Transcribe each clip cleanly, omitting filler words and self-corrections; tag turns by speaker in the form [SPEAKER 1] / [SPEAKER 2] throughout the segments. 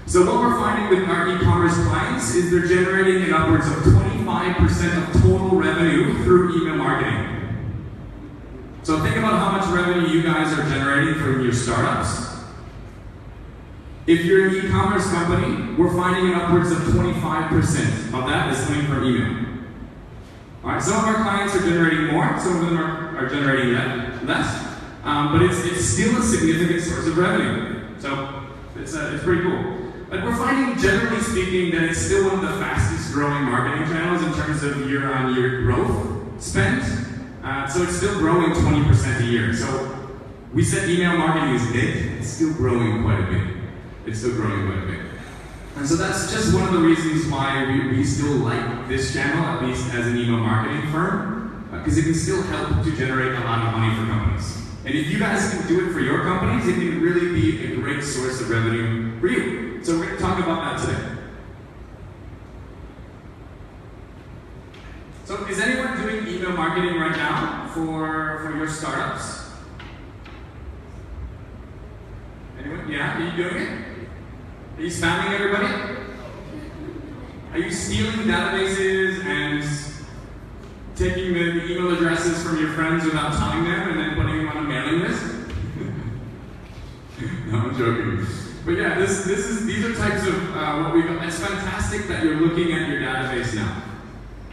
[SPEAKER 1] So what we're finding with our e-commerce clients is they're generating an upwards of 25% of total revenue through email marketing. So think about how much revenue you guys are generating from your startups. If you're an e-commerce company, we're finding an upwards of 25% of that is coming from email. All right, some of our clients are generating more, some of them are generating less, but it's still a significant source of revenue. So it's pretty cool. But we're finding, generally speaking, that it's still one of the fastest growing marketing channels in terms of year-on-year growth spent. So it's still growing 20% a year. So we said email marketing is big, it's still growing quite a bit. It's still growing quite a bit. And so that's just one of the reasons why we still like this channel, at least as an email marketing firm, because it can still help to generate a lot of money for companies. And if you guys can do it for your companies, it can really be a great source of revenue for you. So we're going to talk about that today. So is anyone doing email marketing right now for your startups? Anyone? Yeah, are you doing it? Are you spamming everybody? Are you stealing databases and taking the email addresses from your friends without telling them and then putting them on a mailing list? No, I'm joking. But yeah, these are types of what we got. It's fantastic that you're looking at your database now.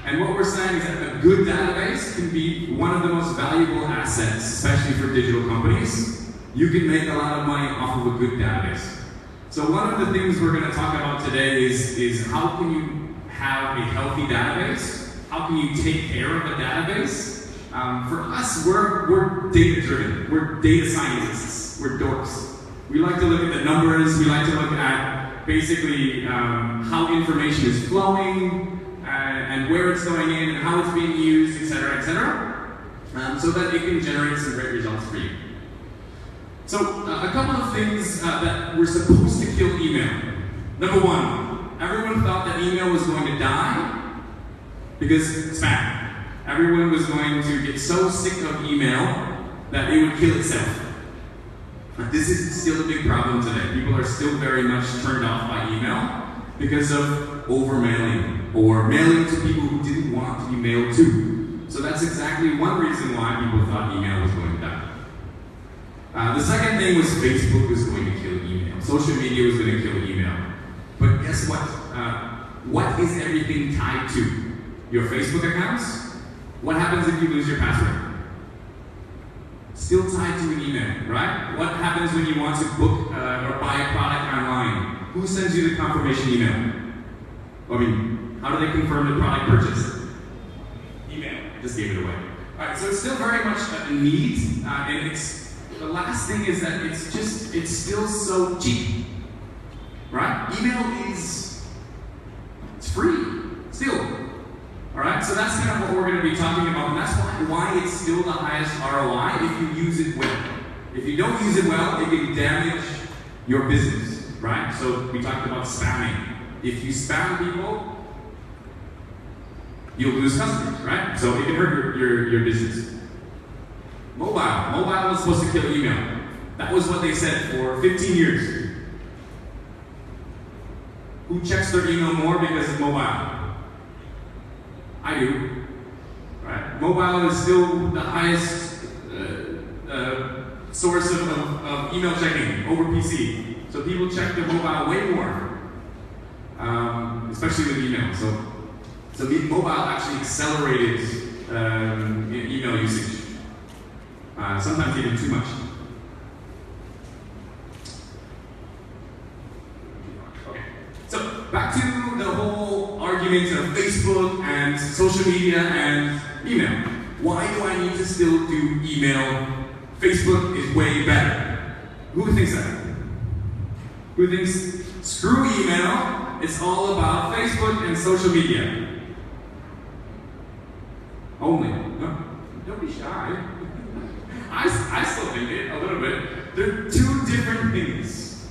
[SPEAKER 1] And what we're saying is that a good database can be one of the most valuable assets, especially for digital companies. You can make a lot of money off of a good database. So one of the things we're going to talk about today is how can you have a healthy database? How can you take care of a database? For us, we're data-driven. We're data scientists. We're dorks. We like to look at the numbers. We like to look at basically how information is flowing and where it's going in and how it's being used, etc., etc., so that it can generate some great results for you. So, a couple of things that were supposed to kill email. Number one, everyone thought that email was going to die because spam. Everyone was going to get so sick of email that it would kill itself. But this is still a big problem today. People are still very much turned off by email because of over-mailing or mailing to people who didn't want to be mailed to. So that's exactly one reason why people thought email was going to die. The second thing was Facebook was going to kill email. Social media was going to kill email. But guess what? What is everything tied to? Your Facebook accounts? What happens if you lose your password? Still tied to an email, right? What happens when you want to book or buy a product online? Who sends you the confirmation email? I mean, how do they confirm the product purchase? Email. I just gave it away. All right, so it's still very much a need, and the last thing is that it's still so cheap, right? Email it's free, still. All right, so that's kind of what we're going to be talking about, and that's why it's still the highest ROI if you use it well. If you don't use it well, it can damage your business, right? So we talked about spamming. If you spam people, you'll lose customers, right? So it can hurt your business. Mobile was supposed to kill email. That was what they said for 15 years. Who checks their email more because it's mobile? I do. Right? Mobile is still the highest source of email checking over PC. So people check their mobile way more, especially with email. So mobile actually accelerated email usage. Sometimes even too much. Okay. So back to the whole argument of Facebook and social media and email. Why do I need to still do email? Facebook is way better. Who thinks that? Who thinks screw email? It's all about Facebook and social media. Only. No? Don't be shy. I still think it a little bit. They're two different things.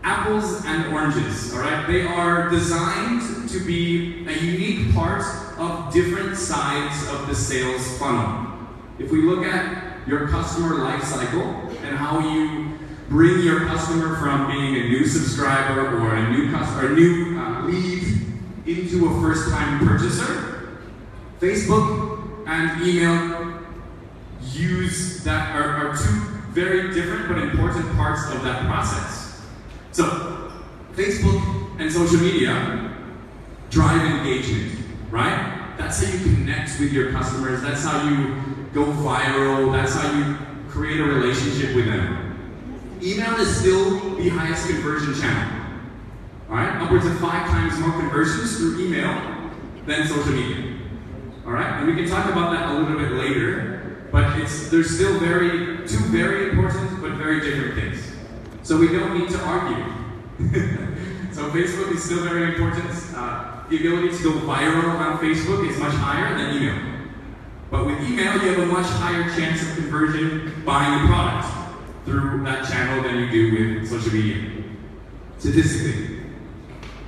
[SPEAKER 1] Apples and oranges, all right? They are designed to be a unique part of different sides of the sales funnel. If we look at your customer life cycle and how you bring your customer from being a new subscriber or a new lead into a first-time purchaser, Facebook and email use that are two very different but important parts of that process. So, Facebook and social media drive engagement, right? That's how you connect with your customers, that's how you go viral, that's how you create a relationship with them. Email is still the highest conversion channel. Alright? Upwards of 5 times more conversions through email than social media. Alright? And we can talk about that a little bit later, but there's still two very important but very different things. So we don't need to argue. So Facebook is still very important. The ability to go viral on Facebook is much higher than email. But with email, you have a much higher chance of conversion buying a product through that channel than you do with social media, statistically.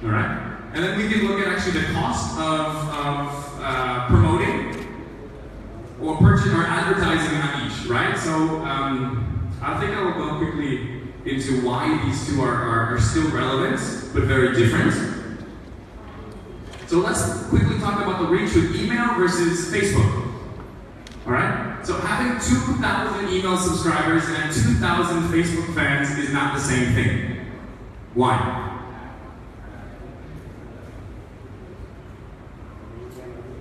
[SPEAKER 1] All right? And then we can look at actually the cost of promoting or purchase or advertising on each, right? So I think I will go quickly into why these two are still relevant, but very different. So let's quickly talk about the reach with email versus Facebook. Alright? So having 2,000 email subscribers and 2,000 Facebook fans is not the same thing. Why?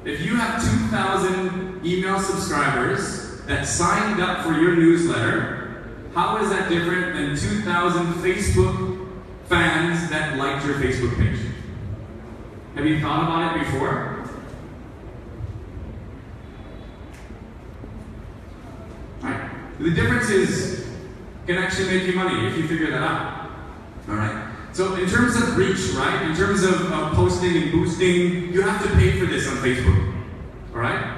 [SPEAKER 1] If you have 2,000 email subscribers that signed up for your newsletter, how is that different than 2,000 Facebook fans that liked your Facebook page? Have you thought about it before? Right. The difference is can actually make you money if you figure that out. Alright? So in terms of reach, right? In terms of posting and boosting, you have to pay for this on Facebook. Alright?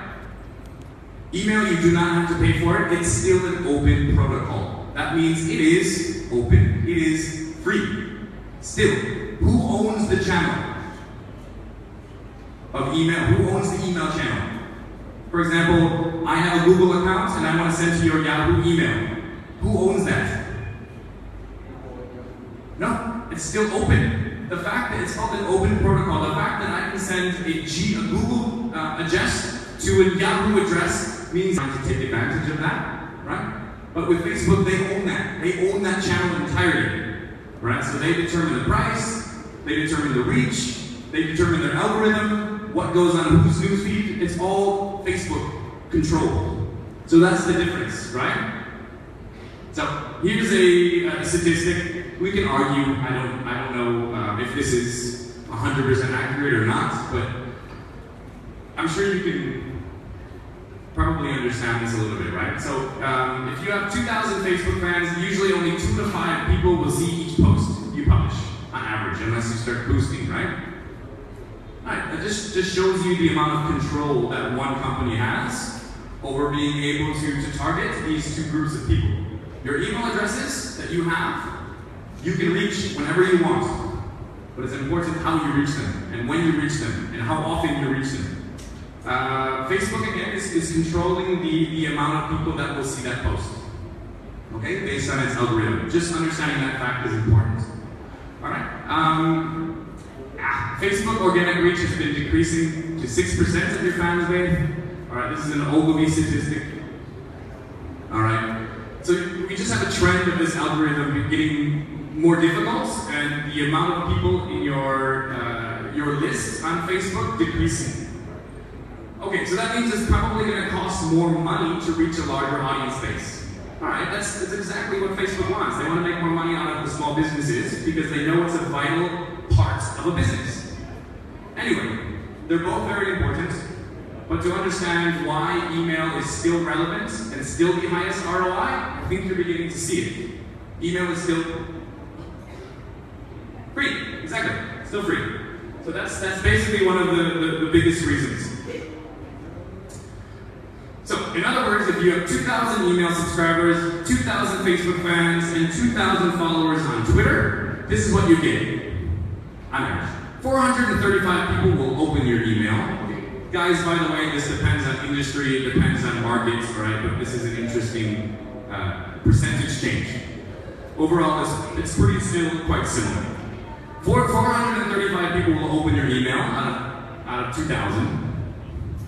[SPEAKER 1] Email, you do not have to pay for it. It's still an open protocol. That means it is open. It is free. Still, who owns the channel of email? Who owns the email channel? For example, I have a Google account and I want to send to your Yahoo email. Who owns that? No, it's still open. The fact that it's called an open protocol, the fact that I can send a Google address to a Yahoo address means I have to take advantage of that, right? But with Facebook, they own that. They own that channel entirely, right? So they determine the price, they determine the reach, they determine their algorithm, what goes on whose newsfeed. It's all Facebook controlled. So that's the difference, right? So here's a statistic. We can argue. I don't know if this is 100% accurate or not, but I'm sure you can probably understand this a little bit, right? So if you have 2,000 Facebook fans, usually only 2 to 5 people will see each post you publish on average, unless you start boosting, right? Right, that just shows you the amount of control that one company has over being able to target these two groups of people. Your email addresses that you have, you can reach whenever you want, but it's important how you reach them, and when you reach them, and how often you reach them. Facebook, again, is controlling the amount of people that will see that post, okay, based on its algorithm. Just understanding that fact is important. All right. Facebook organic reach has been decreasing to 6% of your fans base. All right, this is an Ogilvy statistic. All right, so we just have a trend of this algorithm getting more difficult, and the amount of people in your list on Facebook decreasing. Okay, so that means it's probably going to cost more money to reach a larger audience base. All right, that's exactly what Facebook wants. They want to make more money out of the small businesses because they know it's a vital part of a business. Anyway, they're both very important, but to understand why email is still relevant and still the highest ROI, I think you're beginning to see it. Email is still free, exactly, still free. So that's basically one of the biggest reasons. So, in other words, if you have 2,000 email subscribers, 2,000 Facebook fans, and 2,000 followers on Twitter, this is what you get. On average. 435 people will open your email. Guys, by the way, this depends on industry, it depends on markets, right? But this is an interesting percentage change. overall, it's pretty still quite similar. 435 people will open your email out of 2,000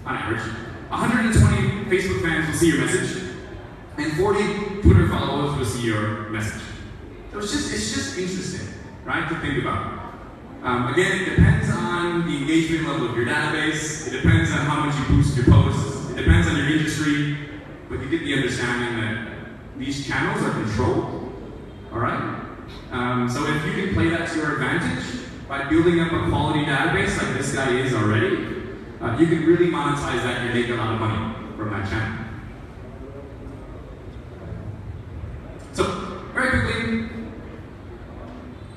[SPEAKER 1] on average. 120 Facebook fans will see your message, and 40 Twitter followers will see your message. So it's just interesting, right, to think about. Again, it depends on the engagement level of your database. It depends on how much you boost your posts. It depends on your industry, but you get the understanding that these channels are controlled. All right. So if you can play that to your advantage by building up a quality database like this guy is already, you can really monetize that and make a lot of money from that channel. So very quickly,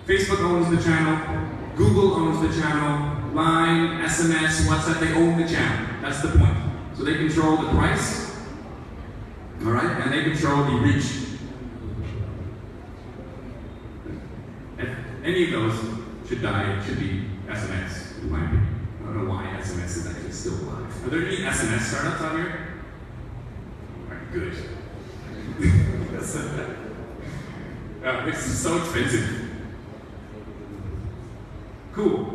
[SPEAKER 1] Facebook owns the channel. Google owns the channel, Line, SMS, WhatsApp, they own the channel. That's the point. So they control the price, all right, and they control the reach. If any of those should die, it should be SMS, in my opinion. I don't know why SMS is actually still alive. Are there any SMS startups out here? All right, good. This is so expensive. Cool.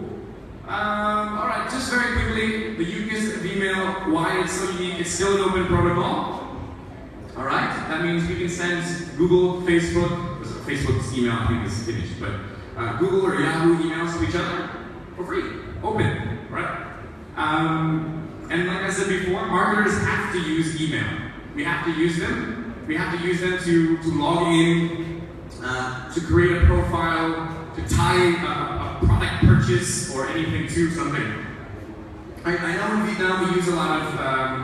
[SPEAKER 1] All right, just very quickly, the uniqueness of email, why it's so unique, it's still an open protocol. All right, that means we can send Google, Facebook's email, I think is finished, but Google or Yahoo emails to each other for free, open, right? And like I said before, marketers have to use email. We have to use them. We have to use them to log in, to create a profile, to tie a product purchase or anything to something. I know in Vietnam we use a lot of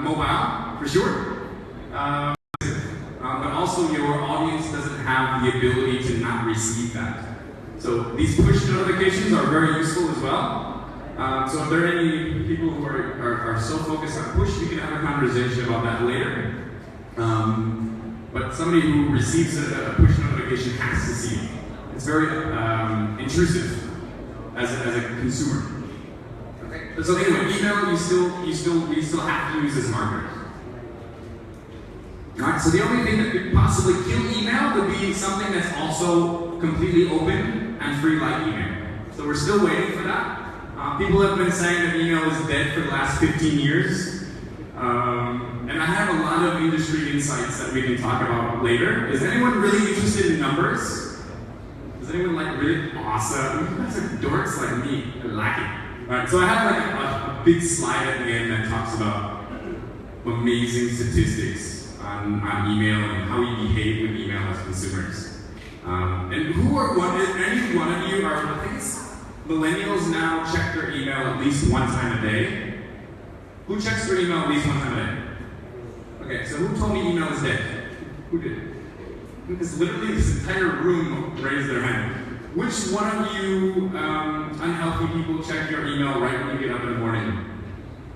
[SPEAKER 1] mobile, for sure. But also your audience doesn't have the ability to not receive that. So these push notifications are very useful as well. So if there are any people who are so focused on push, we can have a conversation about that later. But somebody who receives a push notification has to see it. It's very intrusive as a consumer. Okay. So anyway, email we still have to use as marketers. Alright, so the only thing that could possibly kill email would be something that's also completely open and free like email. So we're still waiting for that. People have been saying that email is dead for the last 15 years. And I have a lot of industry insights that we can talk about later. Is anyone really interested in numbers? Is anyone like really awesome? You guys are dorks like me. I like it. Alright, so I have like a big slide at the end that talks about amazing statistics on email and how we behave with email as consumers. And any one of you are, I think it's millennials now check their email at least one time a day. Who checks their email at least one time a day? Okay, so who told me email is dead? Who did? Because literally this entire room raised their hand. Which one of you unhealthy people check your email right when you get up in the morning?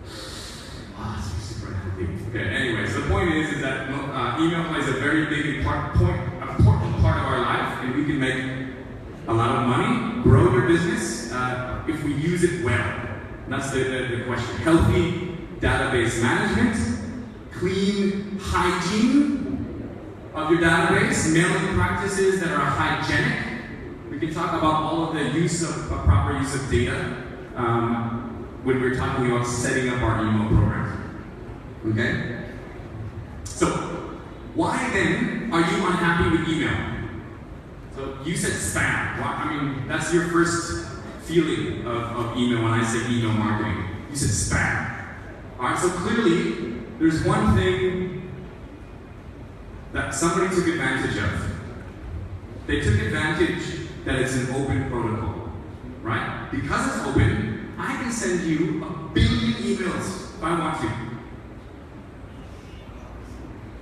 [SPEAKER 1] Super unhealthy. Okay, anyway, so the point is that email plays a very big important part of our life, and we can make a lot of money, grow your business, if we use it well. And that's the question. Healthy database management, clean hygiene of your database, mailing practices that are hygienic. We can talk about all of the use of proper use of data when we're talking about setting up our email programs. Okay? So, why then are you unhappy with email? So you said spam. Well, I mean, that's your first feeling of email when I say email marketing. You said spam. Alright, so clearly, there's one thing that somebody took advantage of. They took advantage that it's an open protocol. Right? Because it's open, I can send you 1 billion emails if I want to.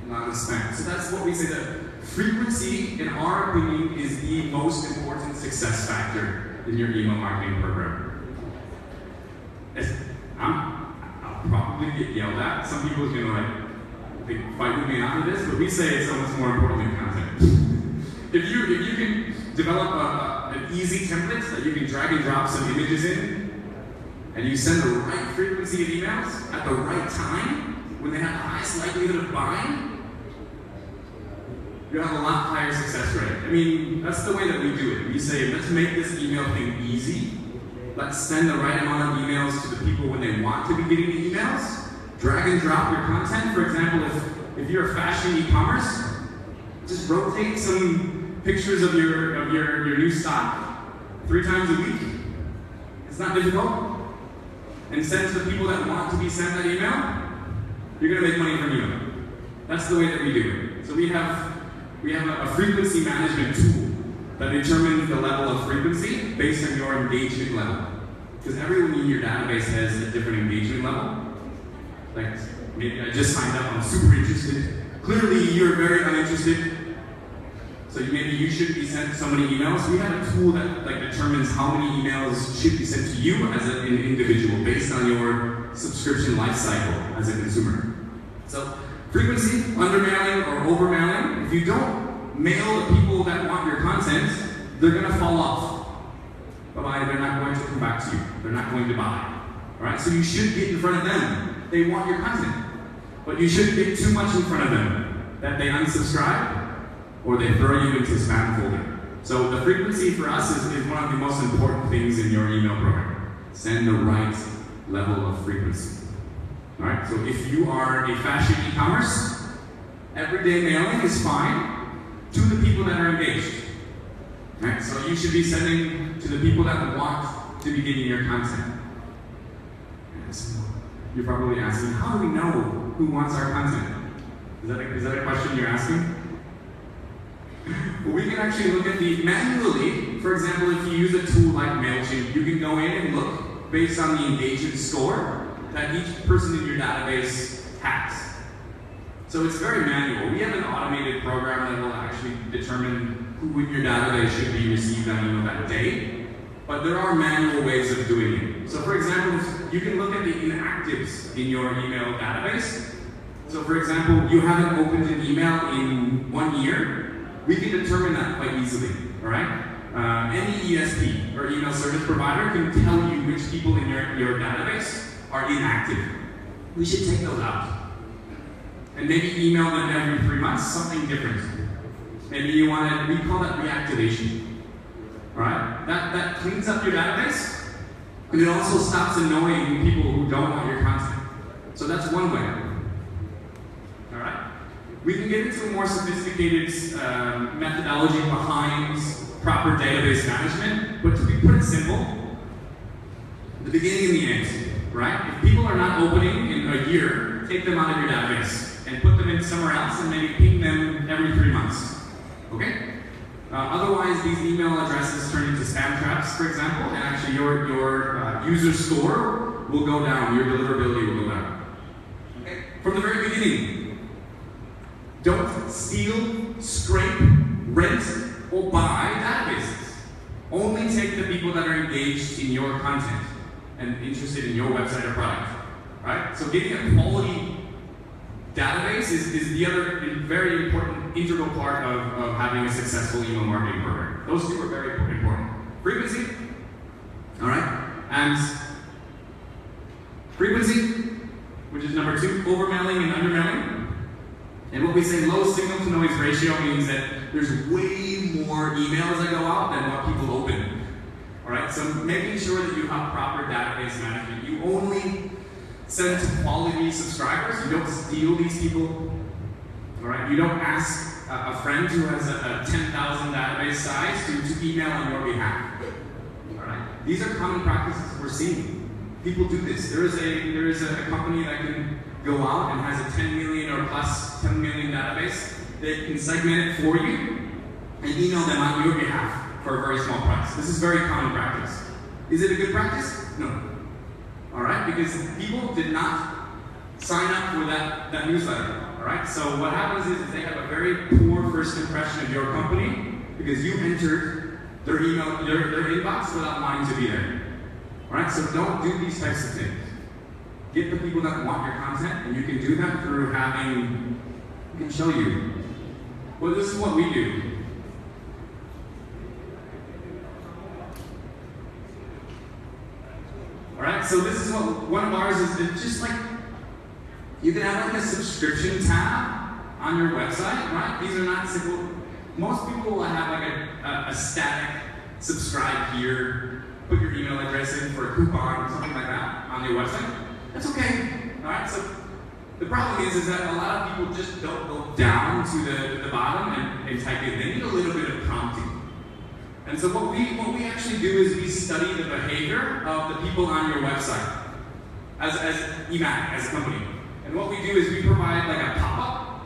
[SPEAKER 1] Not a spam. So that's what we say that frequency, in our opinion, is the most important success factor in your email marketing program. I'll probably get yelled at. Some people are gonna fight with me after this, but we say it's almost more important than content. If you can develop an easy template that you can drag and drop some images in, and you send the right frequency of emails at the right time, when they have the highest likelihood of buying, you have a lot higher success rate. I mean, that's the way that we do it. We say, let's make this email thing easy. Let's send the right amount of emails to the people when they want to be getting the emails. Drag and drop your content. For example, if you're a fashion e-commerce, just rotate some pictures of your new stock 3 times a week. It's not difficult. And send to the people that want to be sent that email. You're going to make money from email. That's the way that we do it. So we have a frequency management tool that determines the level of frequency based on your engagement level. Because everyone in your database has a different engagement level. Like, maybe I just signed up, I'm super interested. Clearly, you're very uninterested. So maybe you should be sent so many emails. We have a tool that determines how many emails should be sent to you as an individual based on your subscription life cycle as a consumer. So frequency, under-mailing or over-mailing. If you don't mail the people that want your content, they're going to fall off. Bye-bye, they're not going to come back to you. They're not going to buy. All right, so you should get in front of them. They want your content. But you shouldn't get too much in front of them that they unsubscribe or they throw you into spam folder. So the frequency for us is one of the most important things in your email program. Send the right level of frequency. All right, so if you are a fashion e-commerce, everyday mailing is fine to the people that are engaged. All right, so you should be sending to the people that want to be getting your content. You're probably asking, how do we know who wants our content? Is that a question you're asking? Well, we can actually look at the manually. For example, if you use a tool like MailChimp, you can go in and look based on the engagement score that each person in your database has. So it's very manual. We have an automated program that will actually determine who in your database should be received that email that day. But there are manual ways of doing it. So for example, you can look at the inactives in your email database. So for example, you haven't opened an email in 1 year. We can determine that quite easily, all right? Any ESP, or email service provider, can tell you which people in your database are inactive. We should take those out. And maybe email them every 3 months, something different. Maybe you want to, we call that reactivation. All right? That cleans up your database, and it also stops annoying people who don't want your content. So that's one way. All right? We can get into a more sophisticated methodology behind proper database management, but to put it simple, the beginning and the end, right? If people are not opening in a year, take them out of your database and put them in somewhere else and maybe ping them every 3 months, okay? Otherwise, these email addresses turn into spam traps, for example, and actually your user score will go down, your deliverability will go down. Okay? From the very beginning, don't steal, scrape, rent, or buy databases. Only take the people that are engaged in your content and interested in your website or product. Right? So getting a quality database is the other very important integral part of having a successful email marketing program. Those two are very important. Frequency, all right, and frequency, which is number 2, overmailing and undermailing. And what we say low signal to noise ratio means that there's way more emails that go out than what people open. All right, so making sure that you have proper database management. You only send to quality subscribers. You don't steal these people. All right, you don't ask a friend who has a 10,000 database size to email on your behalf. All right, these are common practices we're seeing. People do this. There is a company that can go out and has a 10 million or plus 10 million database. They can segment it for you and email them on your behalf for a very small price. This is very common practice. Is it a good practice? No. All right, because people did not sign up for that newsletter. All right, so what happens is they have a very poor first impression of your company because you entered their email, their inbox without wanting to be there. All right, so don't do these types of things. Get the people that want your content, and you can do that through having, I can show you. Well, this is what we do. All right, so this is what one of ours is. It's just like, you can have like a subscription tab on your website, right? These are not simple. Most people will have like a static subscribe here, put your email address in for a coupon or something like that on your website. That's okay, all right? So the problem is that a lot of people just don't go down to the bottom and type in. They need a little bit of prompting. And so what we actually do is we study the behavior of the people on your website as eMAG, as a company. And what we do is we provide like a pop-up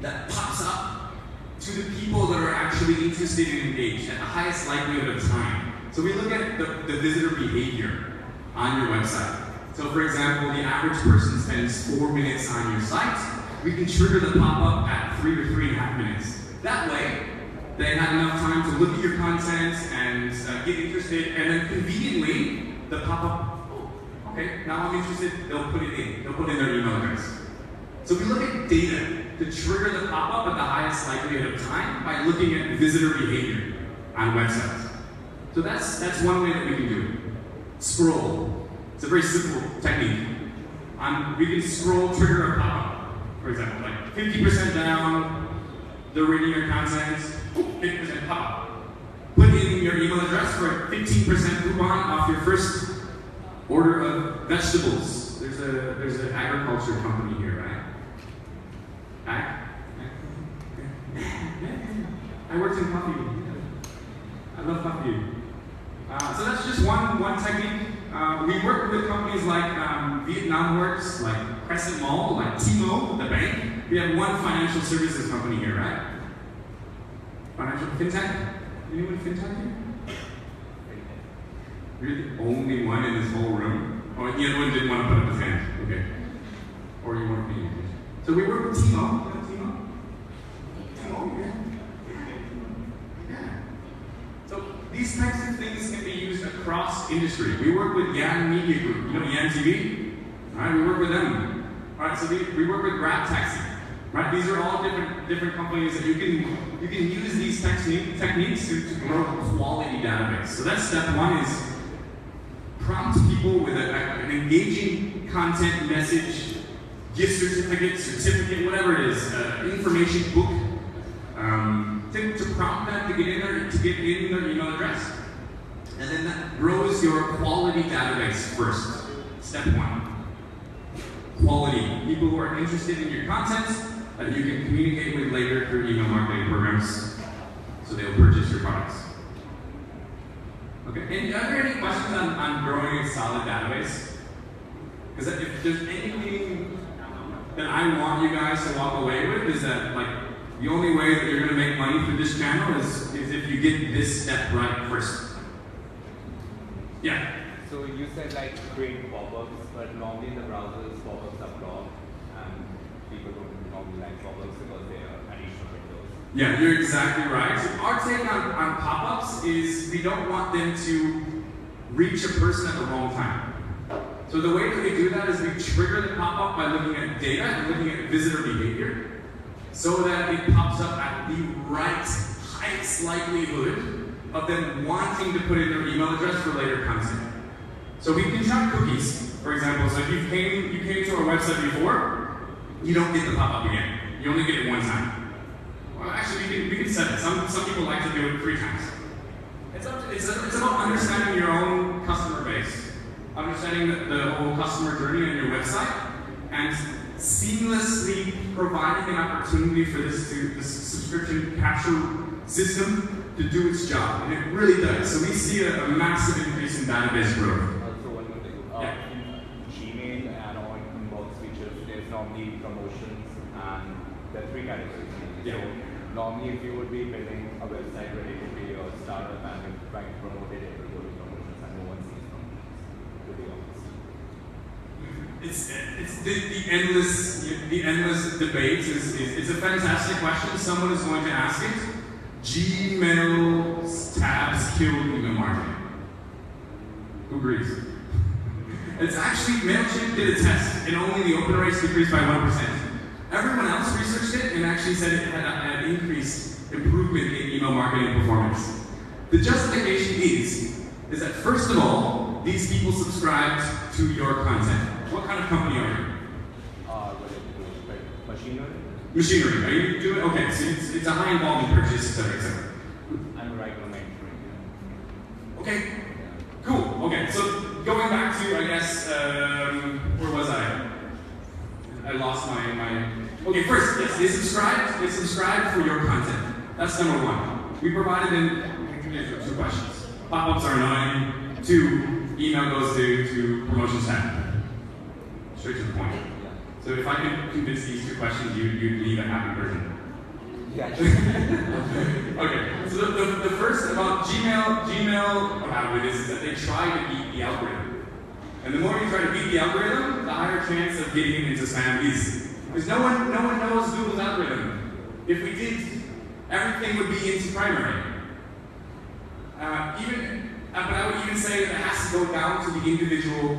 [SPEAKER 1] that pops up to the people that are actually interested and engaged at the highest likelihood of time. So we look at the visitor behavior on your website. So for example, the average person spends 4 minutes on your site. We can trigger the pop-up at 3 or 3.5 minutes. That way, they have enough time to look at your content and get interested, and then conveniently, the pop-up, oh, okay, now I'm interested, they'll put it in. They'll put in their email address. So we look at data to trigger the pop-up at the highest likelihood of time by looking at visitor behavior on websites. So that's one way that we can do it. Scroll. It's a very simple technique. We can scroll, trigger a pop-up. For example, like 50% down, they're reading your content, 50% pop-up. Put in your email address for a 15% coupon off your first order of vegetables. There's an agriculture company here, right? I worked in coffee. I love coffee. So that's just one technique. We work with companies like Vietnam Works, like Crescent Mall, like T-Mobile, the bank. We have one financial services company here, right? Financial fintech. Anyone fintech here? You're the only one in this whole room. Oh, the other one didn't want to put up his hand. Okay. Or you want to be. So we work with T-Mobile. You know T-Mobile? T-Mobile, yeah. So these types of things can be used across industry. We work with Yan Media Group. You know Yan TV? All right, we work with them. All right, so we work with Grab Taxi. Right, these are all different companies that you can use these techniques to grow a quality database. So that's step one, is prompt people with an engaging content message, gift certificate, whatever it is, information book, to prompt them to get in their email address. And then that grows your quality database first. Step one. Quality. People who are interested in your content that you can communicate with later through email marketing programs, so they'll purchase your products. Okay, and are there any questions on growing a solid database? Because if there's anything that I want you guys to walk away with, is that like the only way that you're going to make money through this channel is if you get this step right first. Yeah?
[SPEAKER 2] So you said like create pop-ups, but normally in the browsers pop-ups are blocked and people don't normally like pop-ups because they are additional windows.
[SPEAKER 1] Yeah, you're exactly right. So our take on pop-ups is we don't want them to reach a person at the wrong time. So the way that we do that is we trigger the pop-up by looking at data and looking at visitor behavior so that it pops up at the right, highest likelihood of them wanting to put in their email address for later content. So we can track cookies, for example. So if you came to our website before, you don't get the pop-up again. You only get it one time. Well, actually, we can set it. Some people like to do it 3 times. It's about understanding your own customer base, understanding the whole customer journey on your website, and seamlessly providing an opportunity for this subscription capture system to do its job. And it really does. So we see a massive increase in database growth.
[SPEAKER 2] Gmail and on inbox features, there's normally promotions, and there are 3 categories.
[SPEAKER 1] Yeah.
[SPEAKER 2] So normally if you would be building a website ready to be a startup and you're trying to promote it, it will go to promotions and no one sees promotions, to be honest.
[SPEAKER 1] It's the endless debate. It's a fantastic question. Someone is going to ask it. Gmail's tabs killed email marketing. Who agrees? It's actually, MailChimp did a test, and only the open rates decreased by 1%. Everyone else researched it and actually said it had an increased improvement in email marketing performance. The justification is that first of all, these people subscribed to your content. What kind of company are you?
[SPEAKER 2] Machine learning?
[SPEAKER 1] Machinery. Are you doing okay? So it's a high involvement purchase, etc., etc.
[SPEAKER 2] I'm right on mentoring.
[SPEAKER 1] Okay. Cool. Okay. So going back to, I guess, where was I? I lost my. Okay. First, yes, they subscribe for your content. That's number one. We provided them two questions. Pop-ups are annoying. 2, email goes to promotions tab. Straight to the point. So if I could convince these 2 questions, you'd leave a happy person.
[SPEAKER 2] Yeah.
[SPEAKER 1] Okay. So the first about Gmail, what happened is that they try to beat the algorithm. And the more you try to beat the algorithm, the higher chance of getting into spam is. Because no one knows Google's algorithm. If we did, everything would be into primary. But I would even say that it has to go down to the individual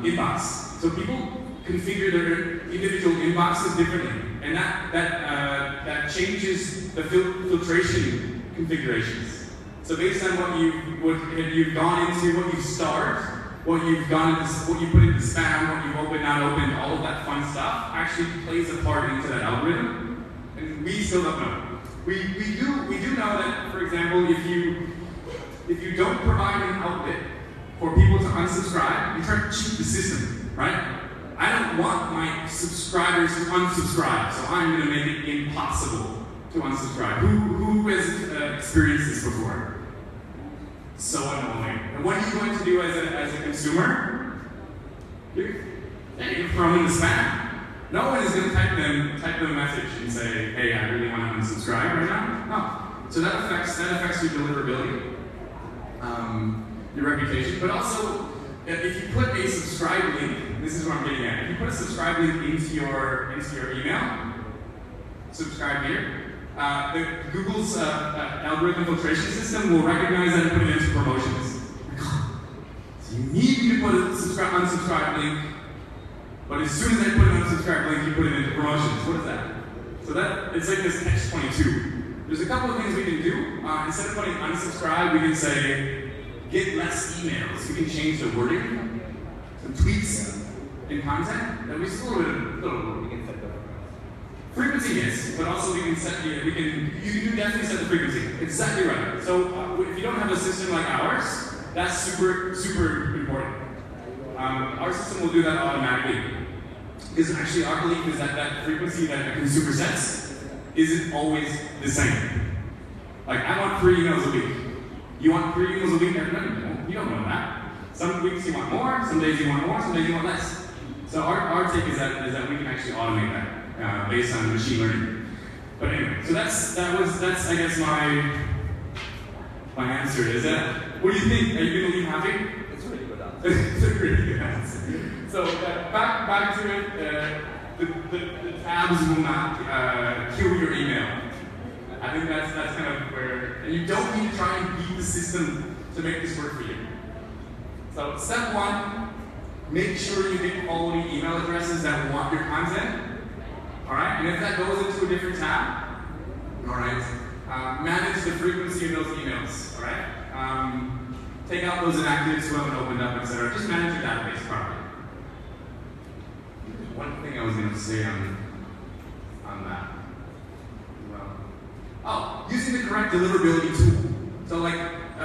[SPEAKER 1] inbox. So people configure their individual inboxes differently, and that changes the filtration configurations. So based on what you've gone into, what you start, what you put into spam, what you've opened, not opened, all of that fun stuff actually plays a part into that algorithm, and we still don't know. We do know that, for example, if you don't provide an outlet for people to unsubscribe, you try to cheat the system, right? I don't want my subscribers to unsubscribe, so I'm going to make it impossible to unsubscribe. Who has experienced this before? So annoying. And what are you going to do as a consumer? You're throw them in the spam. No one is going to type them a message and say, hey, I really want to unsubscribe right now. No. So that affects your deliverability, your reputation, but also if you put a subscribe link, this is what I'm getting at. If you put a subscribe link into your email, subscribe here. Google's algorithm filtration system will recognize that and put it into promotions. So you need me to put a unsubscribe link, but as soon as I put an unsubscribe link, you put it into promotions. What is that? So it's like this catch-22. There's a couple of things we can do. Instead of putting unsubscribe, we can say get less emails. We can change the wording, some tweets in content. That we still a little.
[SPEAKER 2] We can set the
[SPEAKER 1] Frequency, yes, but also you can definitely set the frequency. Exactly right. So if you don't have a system like ours, that's super, super important. Our system will do that automatically. Because actually our belief is that frequency that a consumer sets isn't always the same. Like I want 3 emails a week. You want 3 emails a week? No, you don't know that. Some weeks you want more, some days you want more, some days you want less. So our take is that we can actually automate that. Based on machine learning. But anyway, so that's I guess my answer. Is that, what do you think? Are you going to leave happy?
[SPEAKER 2] It's a really good answer.
[SPEAKER 1] It's a really good answer. So back to it, the tabs will not kill your email. I think that's kind of where, and you don't need to try and beat the system to make this work for you. So step 1, make sure you get quality email addresses that want your content. Alright, and if that goes into a different tab, alright, manage the frequency of those emails, alright? Take out those inactives who haven't opened up, etc. Just manage your database properly. One thing I was going to say on that. Using the correct deliverability tool. So like,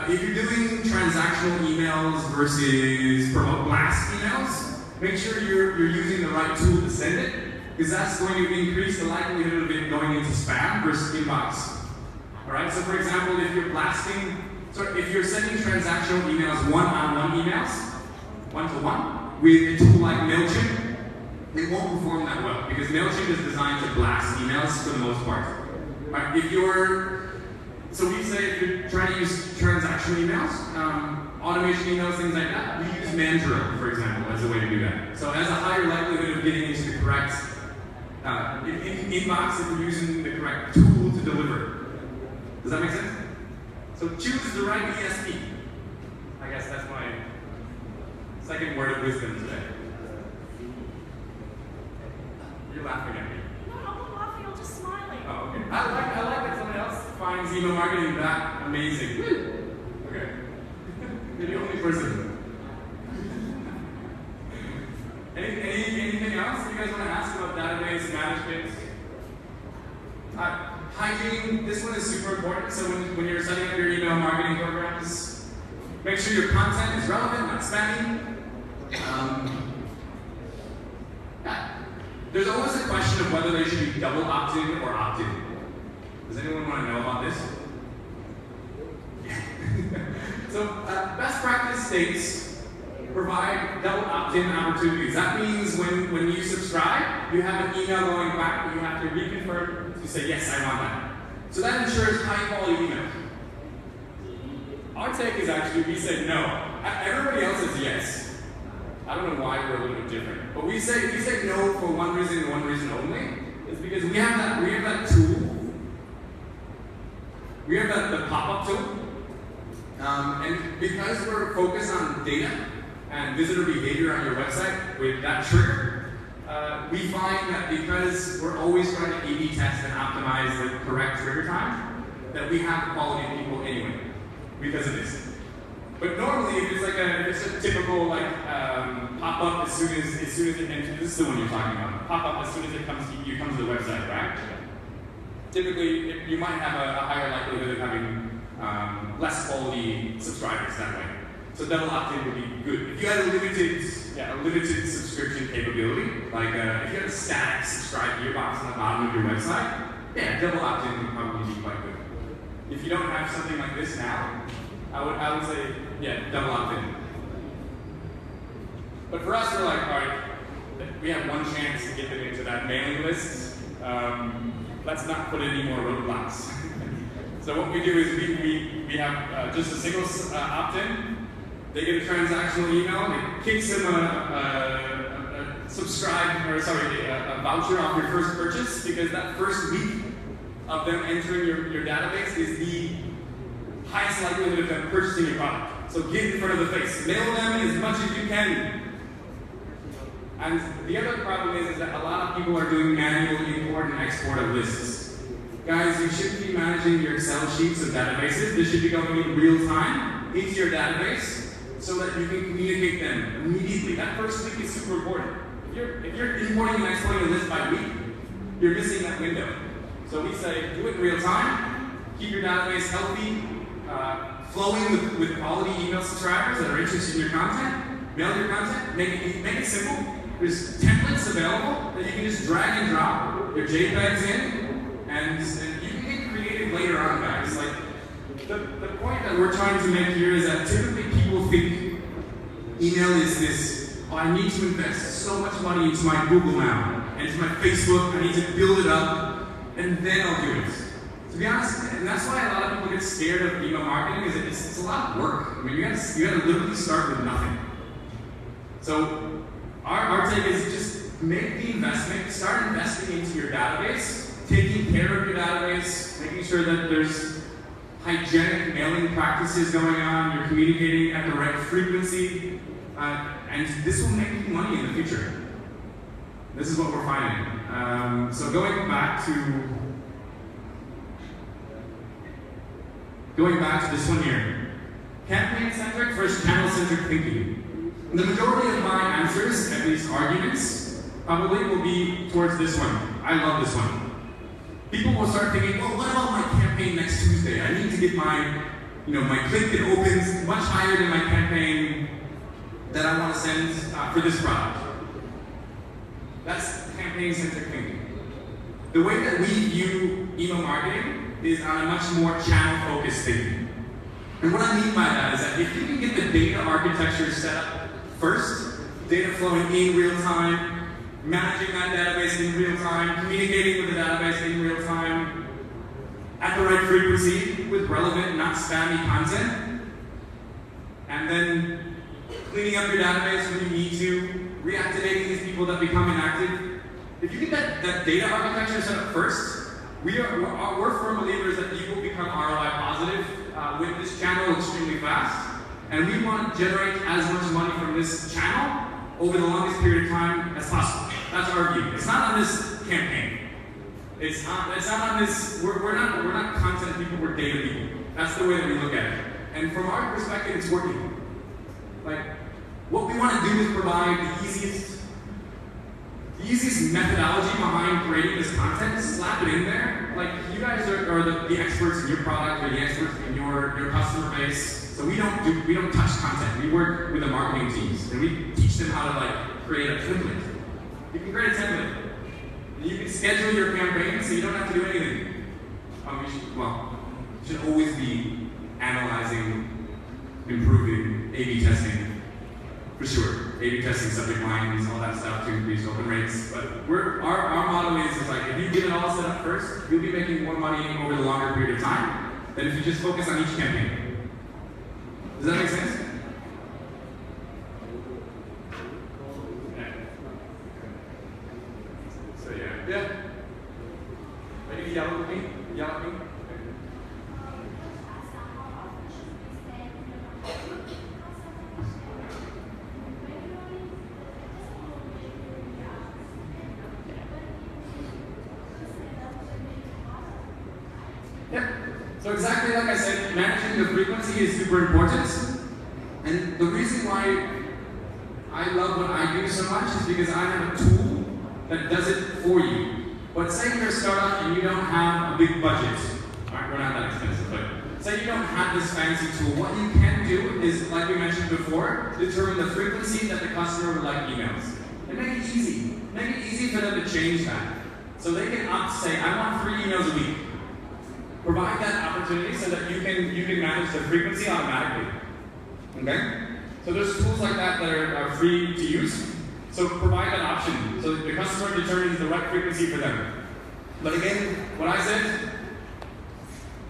[SPEAKER 1] if you're doing transactional emails versus promote blast emails, make sure you're using the right tool to send it. Because that's going to increase the likelihood of it going into spam versus inbox. Alright, so for example, if you're sending transactional emails one-on-one emails, one-to-one, with a tool like MailChimp, it won't perform that well, because MailChimp is designed to blast emails for the most part. Right, so we say if you're trying to use transactional emails, automation emails, things like that, we use Mandrill, for example, as a way to do that. So it has a higher likelihood of getting into the correct inbox if you're using the correct tool to deliver. Does that make sense? So choose the right ESP. I guess that's my second word of wisdom today. You're laughing at me.
[SPEAKER 3] No, I'm not laughing, I'm just smiling.
[SPEAKER 1] Oh, okay. I like that someone else finds email marketing that amazing. Okay. You're the only person. Anything else you guys want to ask about database management? hygiene, this one is super important. So when you're setting up your email marketing programs, make sure your content is relevant, not spammy. Yeah. There's always a question of whether they should be double opt-in or opt-in. Does anyone want to know about this? So best practice states provide double opt-in opportunities. That means when you subscribe, you have an email going back, but you have to reconfirm to say, yes, I want that. So that ensures high quality email. Our take is actually, we say no. Everybody else says yes. I don't know why we're a little bit different. But we say no for one reason and one reason only. It's because we have that tool. We have the pop-up tool. And because we're focused on data and visitor behavior on your website with that trigger, we find that because we're always trying to A/B test and optimize the correct trigger time, that we have quality people anyway because of this. But normally, if it's a typical pop-up as soon as it enters, this is the one you're talking about. Pop-up as soon as it comes to the website, right? Typically, you might have a higher likelihood of having less quality subscribers that way. So double opt-in would be good. If you had a limited subscription capability, like if you had a static subscribe gearbox on the bottom of your website, yeah, double opt-in would probably be quite good. If you don't have something like this now, I would say, yeah, double opt-in. But for us, we're like, all right, we have one chance to get them into that mailing list. Let's not put any more roadblocks. So what we do is we have just a single opt-in. They get a transactional email. It kicks them a voucher off your first purchase, because that first week of them entering your database is the highest likelihood of them purchasing your product. So get in front of the face. Mail them as much as you can. And the other problem is that a lot of people are doing manual import and export of lists. Guys, you shouldn't be managing your Excel sheets of databases. This should be going in real time into your database so that you can communicate them immediately. That first week is super important. If you're importing and exporting a list by week, you're missing that window. So we say, do it in real time, keep your database healthy, flowing with quality email subscribers that are interested in your content, mail your content, make it simple. There's templates available that you can just drag and drop your JPEGs in, and you can get creative later on, guys. Like, the point that we're trying to make here is that typically people think email is this, oh, I need to invest so much money into my Google now, and into my Facebook, I need to build it up, and then I'll do it. To be honest, and that's why a lot of people get scared of email marketing, is it's a lot of work. I mean, you gotta literally start with nothing. So our take is just make the investment, start investing into your database, taking care of your database, making sure that there's hygienic mailing practices going on, you're communicating at the right frequency, and this will make you money in the future. This is what we're finding. So going back to this one here, campaign-centric versus channel-centric thinking. The majority of my answers, at least arguments, probably will be towards this one. I love this one. People will start thinking, well, what about my campaign next Tuesday? I need to get my click that opens much higher than my campaign that I want to send for this product. That's campaign-centric thinking. The way that we view email marketing is on a much more channel-focused thinking. And what I mean by that is that if you can get the data architecture set up first, data flowing in real time, managing that database in real time, communicating with the database in real time, at the right frequency, with relevant, not spammy content, and then cleaning up your database when you need to, reactivating these people that become inactive. If you get that data architecture set up first, we're firm believers that you will become ROI positive with this channel extremely fast. And we want to generate as much money from this channel over the longest period of time as possible. That's our view. It's not on this campaign. It's not on this. We're not content people. We're data people. That's the way that we look at it. And from our perspective, it's working. Like, what we want to do is provide the the easiest methodology behind creating this content, slap it in there. Like, you guys are the experts in your product, or the experts in your customer base. So we don't touch content. We work with the marketing teams, and we teach them how to like create a template. You can create a template. And you can schedule your campaign so you don't have to do anything. You should always be analyzing, improving, A/B testing, for sure. A/B testing subject lines, all that stuff to increase open rates. But our motto is like, if you get it all set up first, you'll be making more money over the longer period of time than if you just focus on each campaign. Does that make sense? So yeah. Ready to yell at me? Yell at me? So exactly like I said, managing the frequency is super important. And the reason why I love what I do so much is because I have a tool that does it for you. But say you're a startup and you don't have a big budget. Alright, we're not that expensive, but say you don't have this fancy tool. What you can do is, like we mentioned before, determine the frequency that the customer would like emails. And make it easy. Make it easy for them to change that. So they can say, I want 3 emails a week. Provide that opportunity so that you can manage the frequency automatically. Okay? So there's tools like that that are free to use. So provide that option so that the customer determines the right frequency for them. But again, what I said,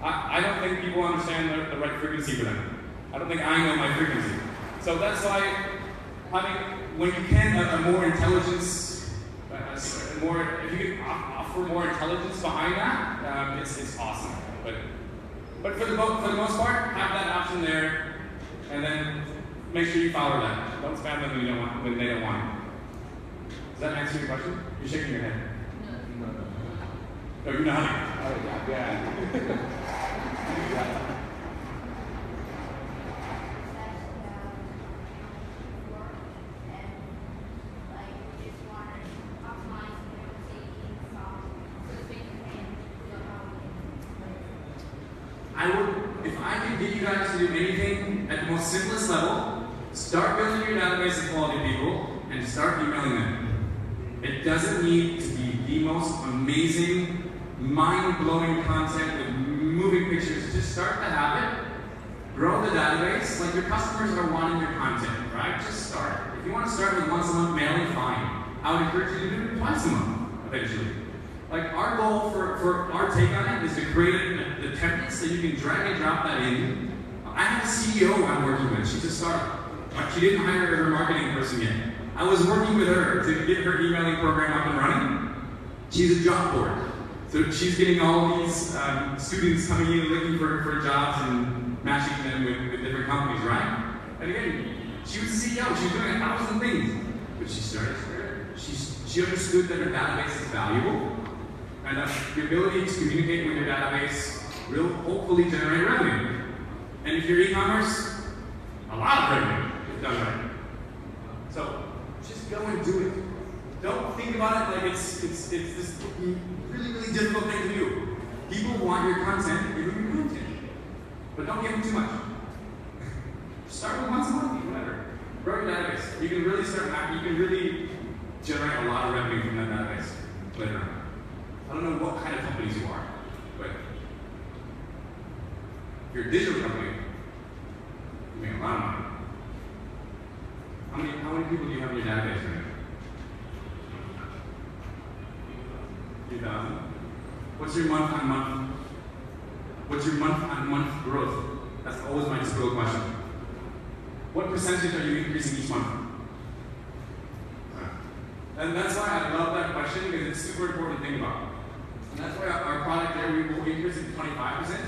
[SPEAKER 1] I don't think people understand the right frequency for them. I don't think I know my frequency. So that's why when you can, a more intelligence, if you can offer more intelligence behind that, it's awesome. But for the most part, have that option there, and then make sure you follow that. Don't spam them when they don't want it. Does that answer your question? You're shaking your head. No. Oh, you're nodding. Oh, yeah. If I can get you guys to do anything at the most simplest level, start building your database of quality people and start emailing them. It doesn't need to be the most amazing, mind-blowing content with moving pictures. Just start the habit, grow the database. Like, your customers are wanting your content, right? Just start. If you want to start with once a month mailing, fine. I would encourage you to do it twice a month, eventually. Like, our goal for our take on it is to create the template so you can drag and drop that in. I have a CEO I'm working with. She's a startup. She didn't hire her marketing person yet. I was working with her to get her emailing program up and running. She's a job board. So she's getting all these students coming in and looking for jobs and matching them with different companies, right? And again, she was the CEO. She was doing 1,000 things. But she started, she understood that her database is valuable. And the ability to communicate with your database will hopefully generate revenue. And if you're e-commerce, a lot of revenue if done right. So just go and do it. Don't think about it like it's this really, really difficult thing to do. People want your content, give them your content. But don't give them too much. Start with once a month, whatever. Grow your database. You can really generate a lot of revenue from that database later on. I don't know what kind of companies you are, but if you're a digital company, you make a lot of money. How many people do you have in your database right now? 2,000. What's your month-on-month growth? That's always my typical question. What percentage are you increasing each month? And that's why I love that question, because it's super important to think about. And that's why our product there, we will increase it to 25%.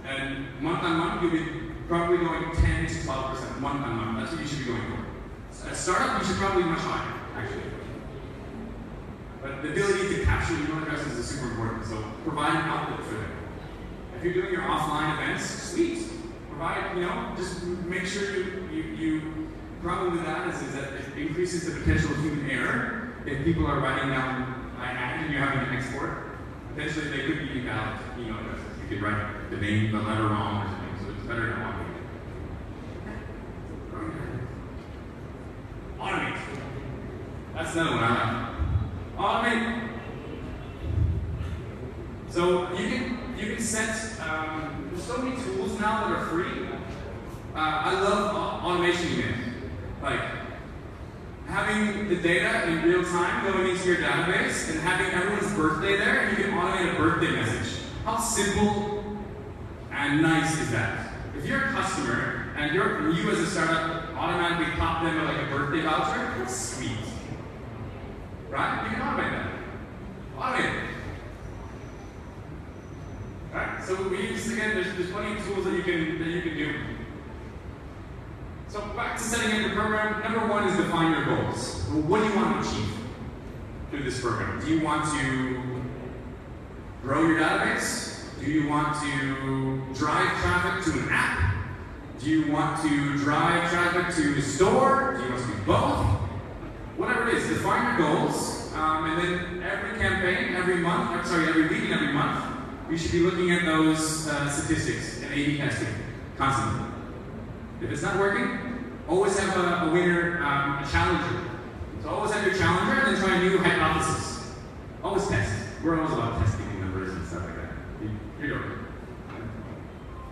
[SPEAKER 1] And month on month, you'll be probably going 10 to 12% month on month. That's what you should be going for. So at startup, you should probably be much higher, actually. But the ability to capture email addresses is super important. So provide an outlet for them. If you're doing your offline events, sweet. Provide, just make sure you problem with that is that it increases the potential of human error. if people are writing down by hand and you're having to export, potentially they could be invalid email addresses. You could write the name, the letter wrong or something, so it's better to automate it. Automate. That's another one I like. Automate. So you can set, there's so many tools now that are free. I love automation emails. Like having the data in real time going into your database and having everyone's birthday there, and you can automate a birthday message. How simple and nice is that? If you're a customer and you as a startup automatically pop them like a birthday voucher, that's sweet. Right? You can automate that. Automate it. Right? So we use, again, there's plenty of tools that you can do. So back to setting up your program, number one is define your goals. What do you want to achieve through this program? Do you want to grow your database? Do you want to drive traffic to an app? Do you want to drive traffic to a store? Do you want to do both? Whatever it is, define your goals, and then every campaign, every week and every month, you should be looking at those statistics and A/B testing constantly. If it's not working, always have a winner, a challenger. So always have your challenger and then try a new hypothesis. Always test. We're always about testing numbers and stuff like that. You're doing it.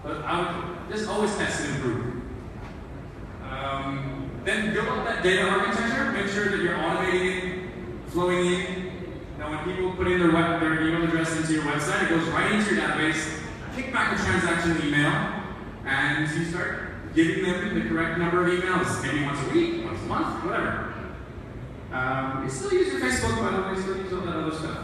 [SPEAKER 1] But I would just always test and improve. Then build up that data architecture. Make sure that you're automating it, flowing in. Now when people put in their email address into your website, it goes right into your database, kick back a transactional email, and you start giving them the correct number of emails, maybe once a week, once a month, whatever. You still use your Facebook, by the way, you still use all that other stuff.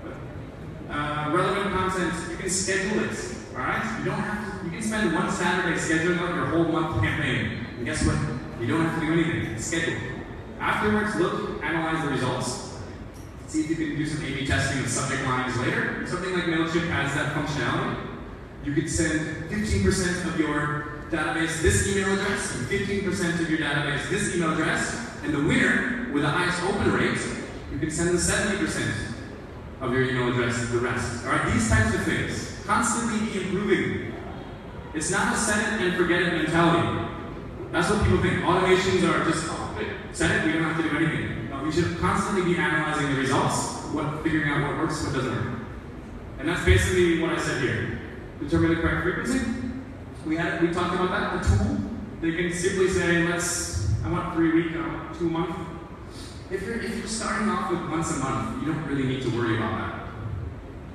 [SPEAKER 1] But, relevant content, you can schedule it, all right? You don't have to, you can spend one Saturday scheduling out your whole month campaign, and guess what? You don't have to do anything, it's scheduled. Afterwards, look, analyze the results, see if you can do some A/B testing of subject lines later. Something like MailChimp has that functionality. You could send 15% of your database this email address, and 15% of your database this email address, and the winner with the highest open rate, you can send the 70% of your email address the rest. All right, these types of things, constantly be improving. It's not a set it and forget it mentality. That's what people think. Automations are just, set it, we don't have to do anything. No, we should constantly be analyzing the results, figuring out what works, what doesn't work. And that's basically what I said here. Determine the correct frequency. We talked about that, the tool. They can simply say, I want 3 week, I want 2 month. If you're starting off with once a month, you don't really need to worry about that.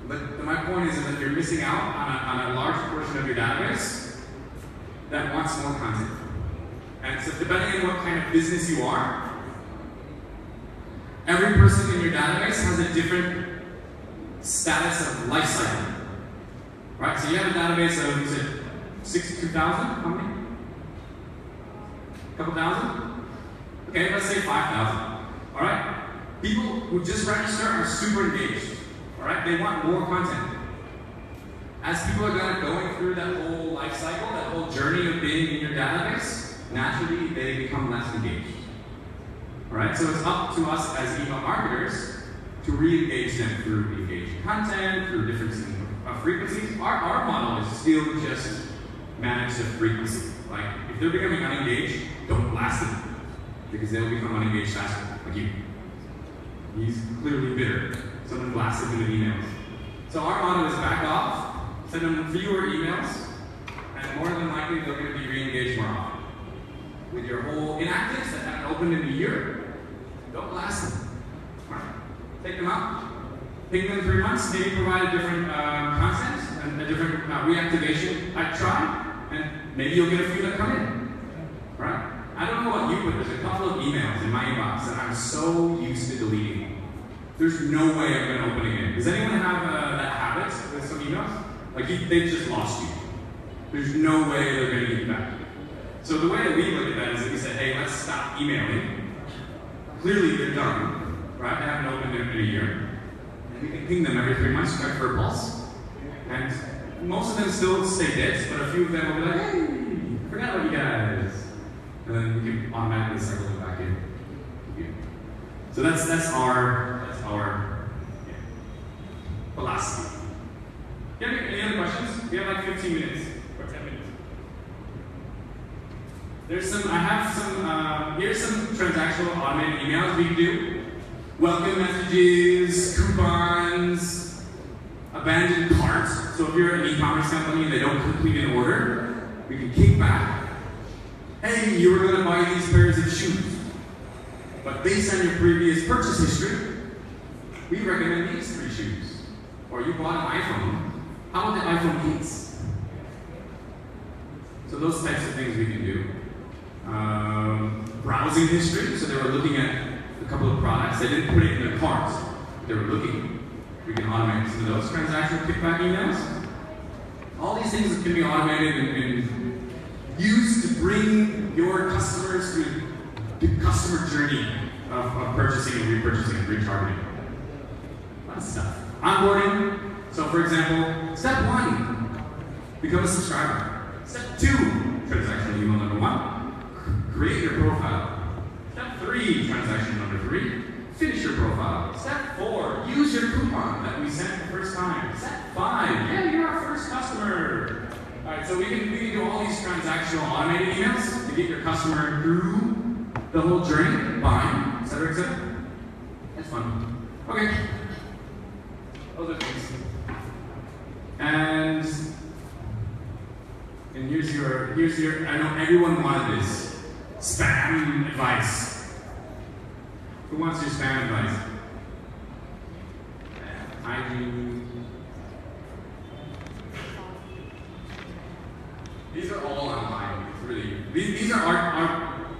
[SPEAKER 1] But my point is that you're missing out on a large portion of your database that wants more content. And so depending on what kind of business you are, every person in your database has a different status of life cycle. Right? So you have a database of, is it 62,000? How many? A couple thousand? Okay, let's say 5,000. Alright? People who just register are super engaged. Alright? They want more content. As people are going through that whole life cycle, that whole journey of being in your database, naturally they become less engaged. Alright? So it's up to us as email marketers to re-engage them through engaged content, through different frequencies. Our model is still just manage the frequency. Like, if they're becoming unengaged, don't blast them, because they'll become unengaged faster, like you. He's clearly bitter. Someone blasted him with emails. So our motto is back off, send them fewer emails, and more than likely they're going to be re-engaged more often. With your whole inactives that haven't opened in a year, don't blast them. Right. Take them out. Ping them 3 months, maybe provide a different content and a different reactivation I try, and maybe you'll get a few that come in. Right? I don't know about you, but there's a couple of emails in my inbox that I'm so used to deleting. There's no way I'm going to open again. Does anyone have that habit with some emails? Like they just lost you. There's no way they're going to get you back. So the way that we look at that is that we say, hey, let's stop emailing. Clearly they're done, right? They haven't opened in a year. We can ping them every 3 months, check for a pulse. And most of them still stay dead, but a few of them will be like, hey, forgot about you guys. And then we can automatically cycle them back in. So that's our yeah, philosophy. Yeah, any other questions? We have like 15 minutes or 10 minutes. I have some, here's some transactional automated emails we can do. Welcome messages, coupons, abandoned carts. So if you're an e-commerce company and they don't complete an order, we can kick back. Hey, you were gonna buy these pairs of shoes, but based on your previous purchase history, we recommend these 3 shoes. Or you bought an iPhone, how about the iPhone case? So those types of things we can do. Browsing history, so they were looking at a couple of products, they didn't put it in their cart, they were looking. We can automate some of those transactional kickback emails. All these things can be automated and used to bring your customers through the customer journey of purchasing and repurchasing and retargeting. Lots of stuff. Onboarding. So for example, step 1, become a subscriber. Step 2, transactional email number 1, create your profile. Step 3, transaction number 3, finish your profile. Step 4, use your coupon that we sent the first time. Step 5, yeah, you're our first customer. All right, so we can do all these transactional automated emails to get your customer through the whole journey, buying, etc., etc. That's fun. Okay. Those are things. And here's your, I know everyone wanted this. Spam advice. Who wants your spam advice? Hygiene. These are all online. It's really, these are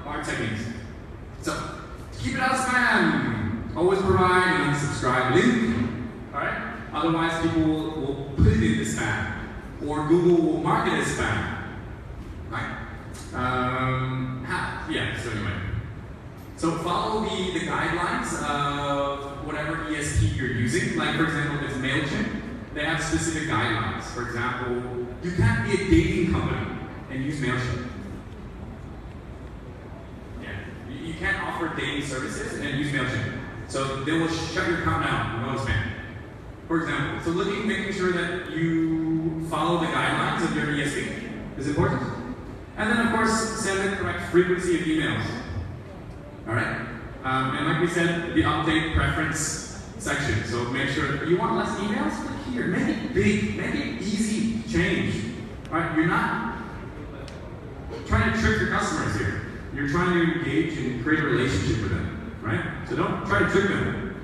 [SPEAKER 1] our techniques. So, keep it out of spam. Always provide an unsubscribe link. Alright? Otherwise, people will put it in the spam. Or Google will mark it as spam. Right? Yeah, so anyway. So follow the guidelines of whatever ESP you're using. Like for example, if it's MailChimp, they have specific guidelines. For example, you can't be a dating company and use MailChimp. Yeah. You can't offer dating services and use MailChimp. So they will shut your account down, no spam. For example, so making sure that you follow the guidelines of your ESP is important. And then of course, send the correct frequency of emails. Alright? And like we said, the update preference section. So make sure you want less emails, click here. Make it big, make it easy to change. Alright, you're not trying to trick your customers here. You're trying to engage and create a relationship with them. Right? So don't try to trick them.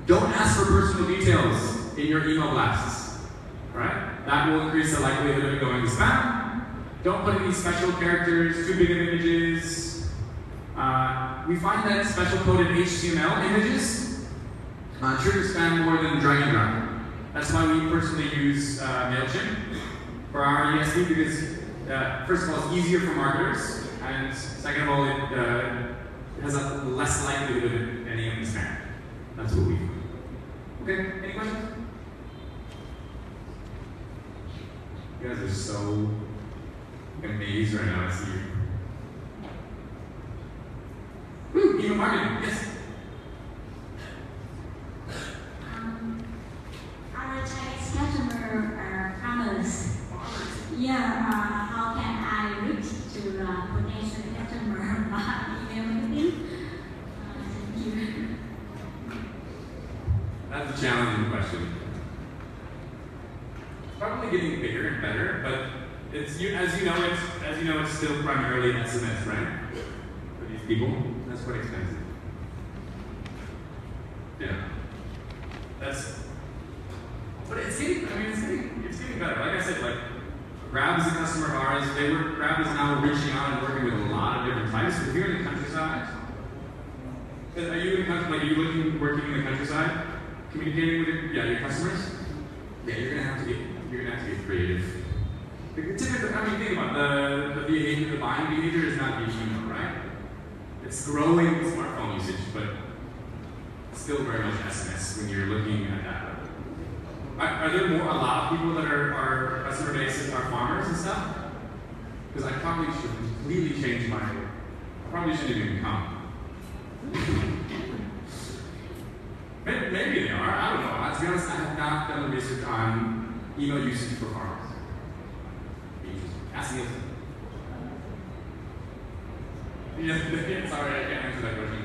[SPEAKER 1] Don't ask for personal details in your email blasts. Alright? That will increase the likelihood of it going to spam. Don't put any special characters, too big of images. We find that special coded HTML images trigger spam more than drag and drop. That's why we personally use MailChimp for our ESP because first of all, it's easier for marketers, and second of all, it has a less likelihood of any of the spam. That's what we do. Okay, any questions? You guys are so amazed right now, I see you. Woo, email marketing, yes?
[SPEAKER 4] Our Chinese customer are farmers. Yeah, how can I reach to potential customer by email marketing? Thank you.
[SPEAKER 1] That's a challenging question. It's probably getting bigger and better, but it's as you know, it's still primarily SMS, right? For these people, that's quite expensive. Yeah, but it's getting better. Like I said, like Grab is a customer of ours. Grab is now reaching out and working with a lot of different types. If you're in the countryside, are you working in the countryside? Communicating with your customers? Yeah, you're gonna have to get creative. Typically, think about the behavior, the buying behavior is not email, right? It's growing smartphone usage, but still very much SMS when you're looking at that. Are there a lot of people that are customer base are farmers and stuff? Because I probably should completely change I probably shouldn't even come. Maybe they are. I don't know. To be honest, I have not done the research on email usage for farmers. Ask Nielsen. Yeah, sorry, I can't answer that question.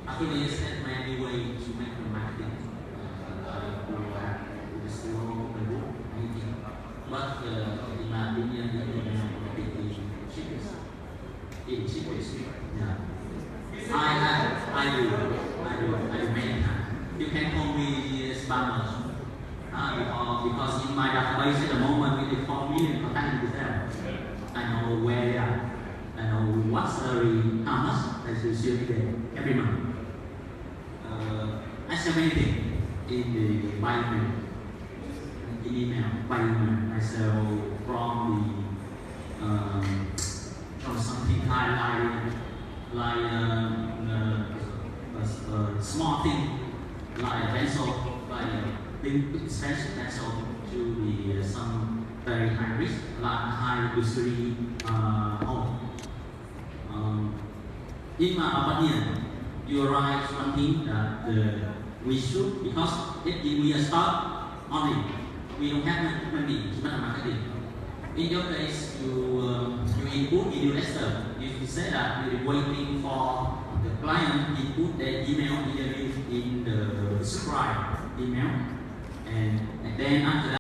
[SPEAKER 5] Actually, yes, there's many ways to make the marketing. With slow book, anything. But in my opinion, the email marketing is cheapest. It's cheapest. Yeah. I do many times. You can call me spammers. Because in my database at the moment with the 4 million contact with them, I know where they are. I know what salary, how much they should see every month. I sell many things in the email. By email. I sell from something like small thing, like a pencil, like a big expensive pencil to the some very high risk, like high luxury home. In my opinion, you write something that we should, because if we start only, we don't have money to make marketing. In your case, you input in your letter, you say that you're waiting for the client input their email in the subscribe email, and then after that.